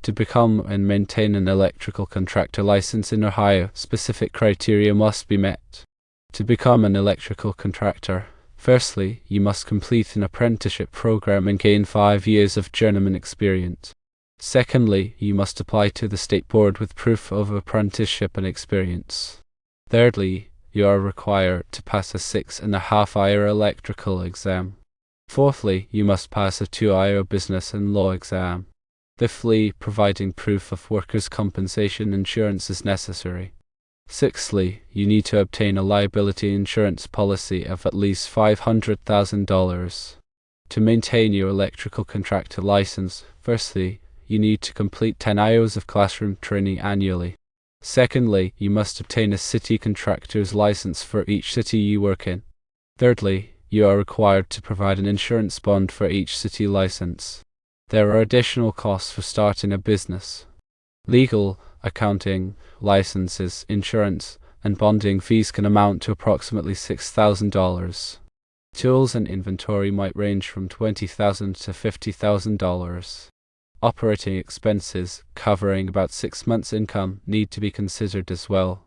To become and maintain an electrical contractor license in Ohio, specific criteria must be met. To become an electrical contractor, firstly, you must complete an apprenticeship program and gain 5 years of journeyman experience. Secondly, you must apply to the state board with proof of apprenticeship and experience. Thirdly, you are required to pass a 6.5-hour electrical exam. Fourthly, you must pass a 2-hour business and law exam. Fifthly, providing proof of workers' compensation insurance is necessary. Sixthly, you need to obtain a liability insurance policy of at least $500,000. To maintain your electrical contractor license, firstly, you need to complete 10 hours of classroom training annually. Secondly, you must obtain a city contractor's license for each city you work in. Thirdly, you are required to provide an insurance bond for each city license. There are additional costs for starting a business. Legal, accounting, licenses, insurance, and bonding fees can amount to approximately $6,000. Tools and inventory might range from $20,000 to $50,000. Operating expenses, covering about 6 months' income, need to be considered as well.